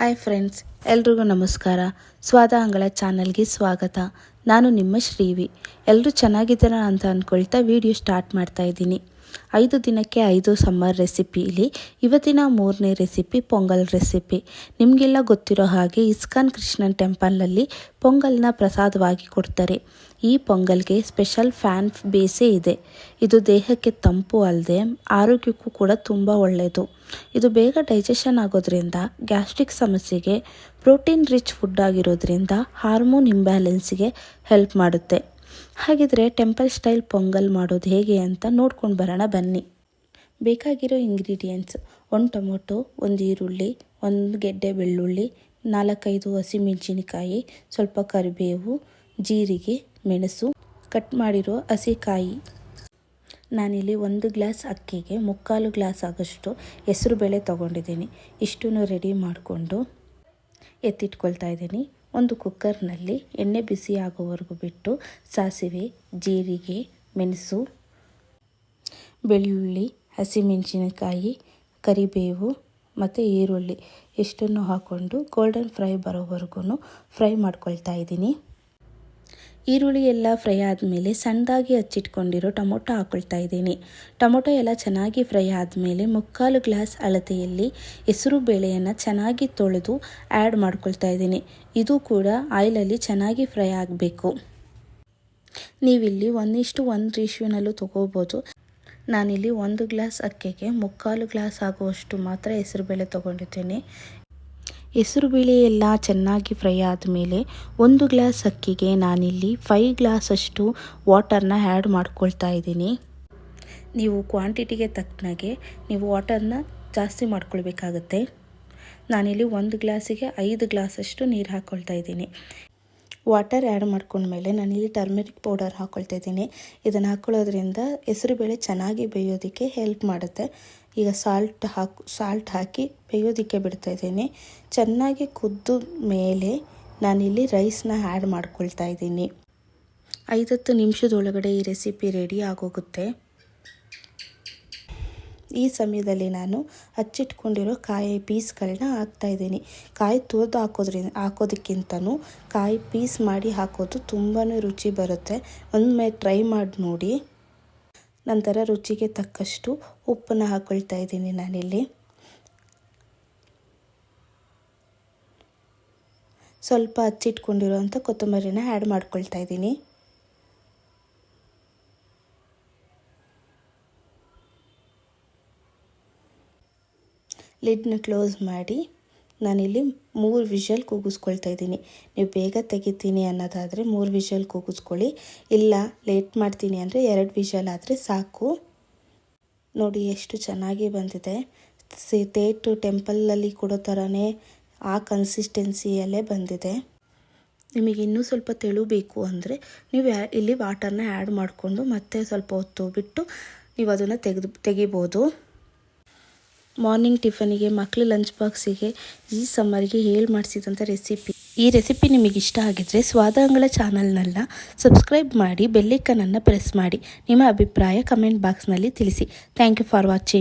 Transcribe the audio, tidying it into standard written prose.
Hi friends, ಎಲ್ರಿಗೂ ನಮಸ್ಕಾರ. ಸ್ವಾದ ಅಂಗಳ ಚಾನಲ್ಗೆ ಸ್ವಾಗತ. ನಾನು ನಿಮ್ಮ ಶ್ರೀವಿ. ಎಲ್ಲರೂ ಚೆನ್ನಾಗಿದ್ದೀರಾ ಅಂತ ಅಂದ್ಕೊಳ್ತಾ ವಿಡಿಯೋ ಸ್ಟಾರ್ಟ್ ಮಾಡ್ತಾ ಇದ್ದೀನಿ. 5 ದಿನಕ್ಕೆ 5 ಸಮ್ಮರ್ ರೆಸಿಪಿಲಿ ಇವತ್ತಿನ 3ನೇ ರೆಸಿಪಿ ಪೊಂಗಲ್ ರೆಸಿಪಿ. ನಿಮಗೆಲ್ಲ ಗೊತ್ತಿರೋ ಹಾಗೆ ಇಸ್ಕಾನ್ ಕೃಷ್ಣನ್ ಟೆಂಪಲ್ನಲ್ಲಿ ಪೊಂಗಲ್ನ ಪ್ರಸಾದವಾಗಿ ಕೊಡ್ತಾರೆ. ಈ ಪೊಂಗಲ್ಗೆ ಸ್ಪೆಷಲ್ ಫ್ಯಾನ್ ಬೇಸೇ ಇದೆ. ಇದು ದೇಹಕ್ಕೆ ತಂಪು ಅಲ್ಲದೆ ಆರೋಗ್ಯಕ್ಕೂ ಕೂಡ ತುಂಬ ಒಳ್ಳೆಯದು. ಇದು ಬೇಗ ಡೈಜೆಷನ್ ಆಗೋದ್ರಿಂದ ಗ್ಯಾಸ್ಟ್ರಿಕ್ ಸಮಸ್ಯೆಗೆ, ಪ್ರೋಟೀನ್ ರಿಚ್ ಫುಡ್ ಆಗಿರೋದ್ರಿಂದ ಹಾರ್ಮೋನ್ ಇಂಬ್ಯಾಲೆನ್ಸ್ಗೆ ಹೆಲ್ಪ್ ಮಾಡುತ್ತೆ. ಹಾಗಿದ್ರೆ ಟೆಂಪಲ್ ಸ್ಟೈಲ್ ಪೊಂಗಲ್ ಮಾಡೋದು ಹೇಗೆ ಅಂತ ನೋಡ್ಕೊಂಡು ಬರೋಣ ಬನ್ನಿ. ಬೇಕಾಗಿರೋ ಇಂಗ್ರೀಡಿಯೆಂಟ್ಸ್: 1 ಟೊಮೊಟೊ, 1 ಈರುಳ್ಳಿ, 1 ಗೆಡ್ಡೆ ಬೆಳ್ಳುಳ್ಳಿ, 4-5 ಹಸಿಮೆಣಸಿನಕಾಯಿ, ಸ್ವಲ್ಪ ಕರಿಬೇವು, ಜೀರಿಗೆ, ಮೆಣಸು, ಕಟ್ ಮಾಡಿರೋ ಹಸಿಕಾಯಿ. ನಾನಿಲ್ಲಿ 1 ಗ್ಲಾಸ್ ಅಕ್ಕಿಗೆ 3/4 ಗ್ಲಾಸ್ ಆಗೋಷ್ಟು ಹೆಸರು ಬೇಳೆ ತೊಗೊಂಡಿದ್ದೀನಿ. ಇಷ್ಟನ್ನು ರೆಡಿ ಮಾಡಿಕೊಂಡು ಎತ್ತಿಟ್ಕೊಳ್ತಾ ಇದ್ದೀನಿ. ಒಂದು ಕುಕ್ಕರ್ನಲ್ಲಿ ಎಣ್ಣೆ ಬಿಸಿ ಆಗೋವರೆಗೂ ಬಿಟ್ಟು ಸಾಸಿವೆ, ಜೀರಿಗೆ, ಮೆಣಸು, ಬೆಳ್ಳುಳ್ಳಿ, ಹಸಿಮೆಣಸಿನಕಾಯಿ, ಕರಿಬೇವು ಮತ್ತು ಈರುಳ್ಳಿ ಇಷ್ಟನ್ನು ಹಾಕ್ಕೊಂಡು ಗೋಲ್ಡನ್ ಫ್ರೈ ಬರೋವರೆಗೂ ಫ್ರೈ ಮಾಡ್ಕೊಳ್ತಾ ಇದ್ದೀನಿ. ಈರುಳ್ಳಿ ಎಲ್ಲ ಫ್ರೈ ಆದಮೇಲೆ ಸಣ್ಣದಾಗಿ ಹಚ್ಚಿಟ್ಕೊಂಡಿರೋ ಟೊಮೊಟೊ ಹಾಕ್ಕೊಳ್ತಾ ಇದ್ದೀನಿ. ಟೊಮೊಟೊ ಎಲ್ಲ ಚೆನ್ನಾಗಿ ಫ್ರೈ ಆದಮೇಲೆ 3/4 ಗ್ಲಾಸ್ ಅಳತೆಯಲ್ಲಿ ಹೆಸರು ಬೇಳೆಯನ್ನು ಚೆನ್ನಾಗಿ ತೊಳೆದು ಆ್ಯಡ್ ಮಾಡ್ಕೊಳ್ತಾ ಇದ್ದೀನಿ. ಇದು ಕೂಡ ಆಯಿಲಲ್ಲಿ ಚೆನ್ನಾಗಿ ಫ್ರೈ ಆಗಬೇಕು. ನೀವಿಲ್ಲಿ 1:1 ರೇಷಿಯೋನಲ್ಲೂ ತೊಗೋಬೋದು. ನಾನಿಲ್ಲಿ 1 ಗ್ಲಾಸ್ ಅಕ್ಕಿಗೆ 3/4 ಗ್ಲಾಸ್ ಆಗುವಷ್ಟು ಮಾತ್ರ ಹೆಸರುಬೇಳೆ ತೊಗೊಂಡಿದ್ದೀನಿ. ಹೆಸರುಬೇಳೆ ಎಲ್ಲ ಚೆನ್ನಾಗಿ ಫ್ರೈ ಆದಮೇಲೆ 1 ಗ್ಲಾಸ್ ಅಕ್ಕಿಗೆ ನಾನಿಲ್ಲಿ 5 ಗ್ಲಾಸಷ್ಟು ವಾಟರ್ನ ಆ್ಯಡ್ ಮಾಡ್ಕೊಳ್ತಾ ಇದ್ದೀನಿ. ನೀವು ಕ್ವಾಂಟಿಟಿಗೆ ತಕ್ಕನಾಗೆ ನೀವು ವಾಟರ್ನ ಜಾಸ್ತಿ ಮಾಡ್ಕೊಳ್ಬೇಕಾಗತ್ತೆ. ನಾನಿಲ್ಲಿ 1 ಗ್ಲಾಸಿಗೆ 5 ಗ್ಲಾಸಷ್ಟು ನೀರು ಹಾಕ್ಕೊಳ್ತಾ ಇದ್ದೀನಿ. ವಾಟರ್ ಆ್ಯಡ್ ಮಾಡ್ಕೊಂಡ್ಮೇಲೆ ನಾನಿಲ್ಲಿ ಟರ್ಮೆರಿಕ್ ಪೌಡರ್ ಹಾಕ್ಕೊಳ್ತಾ ಇದ್ದೀನಿ. ಇದನ್ನು ಹಾಕ್ಕೊಳ್ಳೋದ್ರಿಂದ ಹೆಸರುಬೇಳೆ ಚೆನ್ನಾಗಿ ಬೇಯೋದಕ್ಕೆ ಹೆಲ್ಪ್ ಮಾಡುತ್ತೆ. ಈಗ ಸಾಲ್ಟ್ ಹಾಕಿ ಬೇಯೋದಕ್ಕೆ ಬಿಡ್ತಾ ಇದ್ದೀನಿ. ಚೆನ್ನಾಗಿ ಕುದ್ದ ಮೇಲೆ ನಾನಿಲ್ಲಿ ರೈಸ್ನ ಆ್ಯಡ್ ಮಾಡ್ಕೊಳ್ತಾ ಇದ್ದೀನಿ. 5-10 ನಿಮಿಷದೊಳಗಡೆ ಈ ರೆಸಿಪಿ ರೆಡಿ ಆಗೋಗುತ್ತೆ. ಈ ಸಮಯದಲ್ಲಿ ನಾನು ಹಚ್ಚಿಟ್ಕೊಂಡಿರೋ ಕಾಯಿ ಪೀಸ್ಗಳನ್ನ ಹಾಕ್ತಾಯಿದ್ದೀನಿ. ಕಾಯಿ ತುರಿದು ಹಾಕೋದಕ್ಕಿಂತನೂ ಕಾಯಿ ಪೀಸ್ ಮಾಡಿ ಹಾಕೋದು ತುಂಬಾ ರುಚಿ ಬರುತ್ತೆ. ಒಮ್ಮೆ ಟ್ರೈ ಮಾಡಿ ನೋಡಿ. ನಂತರ ರುಚಿಗೆ ತಕ್ಕಷ್ಟು ಉಪ್ಪನ್ನು ಹಾಕ್ಕೊಳ್ತಾ ಇದ್ದೀನಿ. ನಾನಿಲ್ಲಿ ಸ್ವಲ್ಪ ಹಚ್ಚಿಟ್ಕೊಂಡಿರೋಂಥ ಕೊತ್ತಂಬರಿನ ಆ್ಯಡ್ ಮಾಡ್ಕೊಳ್ತಾ ಇದ್ದೀನಿ. ಲಿಡ್ನ ಕ್ಲೋಸ್ ಮಾಡಿ ನಾನಿಲ್ಲಿ 3 ವಿಷಲ್ ಕೂಗಿಸ್ಕೊಳ್ತಾ ಇದ್ದೀನಿ. ನೀವು ಬೇಗ ತೆಗಿತೀನಿ ಅನ್ನೋದಾದರೆ 3 ವಿಷಲ್ ಕೂಗಿಸ್ಕೊಳ್ಳಿ. ಇಲ್ಲ ಲೇಟ್ ಮಾಡ್ತೀನಿ ಅಂದರೆ 2 ವಿಷಲ್ ಆದರೆ ಸಾಕು. ನೋಡಿ ಎಷ್ಟು ಚೆನ್ನಾಗಿ ಬಂದಿದೆ. ತೇಟು ಟೆಂಪಲಲ್ಲಿ ಕೊಡೋ ಥರನೇ ಆ ಕನ್ಸಿಸ್ಟೆನ್ಸಿಯಲ್ಲೇ ಬಂದಿದೆ. ನಿಮಗೆ ಇನ್ನೂ ಸ್ವಲ್ಪ ತೆಳು ಬೇಕು ಅಂದರೆ ನೀವು ಇಲ್ಲಿ ವಾಟರ್ನ ಆ್ಯಡ್ ಮಾಡಿಕೊಂಡು ಮತ್ತೆ ಸ್ವಲ್ಪ ಹೊತ್ತು ಬಿಟ್ಟು ನೀವು ಅದನ್ನು ತೆಗಿಬೋದು. ಮಾರ್ನಿಂಗ್ ಟಿಫನಿಗೆ, ಮಕ್ಕಳು ಲಂಚ್ ಬಾಕ್ಸಿಗೆ ಈ ಸಮ್ಮರ್ಗೆ ಮಾಡಿಸಿದಂಥ ರೆಸಿಪಿ. ಈ ರೆಸಿಪಿ ನಿಮಗೆ ಇಷ್ಟ ಆಗಿದ್ದರೆ ಸ್ವಾದ ಅಂಗಳ ಚಾನಲ್ನ ಸಬ್ಸ್ಕ್ರೈಬ್ ಮಾಡಿ, ಬೆಲ್ಲೈಕನನ್ನು ಪ್ರೆಸ್ ಮಾಡಿ. ನಿಮ್ಮ ಅಭಿಪ್ರಾಯ ಕಮೆಂಟ್ ಬಾಕ್ಸ್ನಲ್ಲಿ ತಿಳಿಸಿ. Thank you for watching.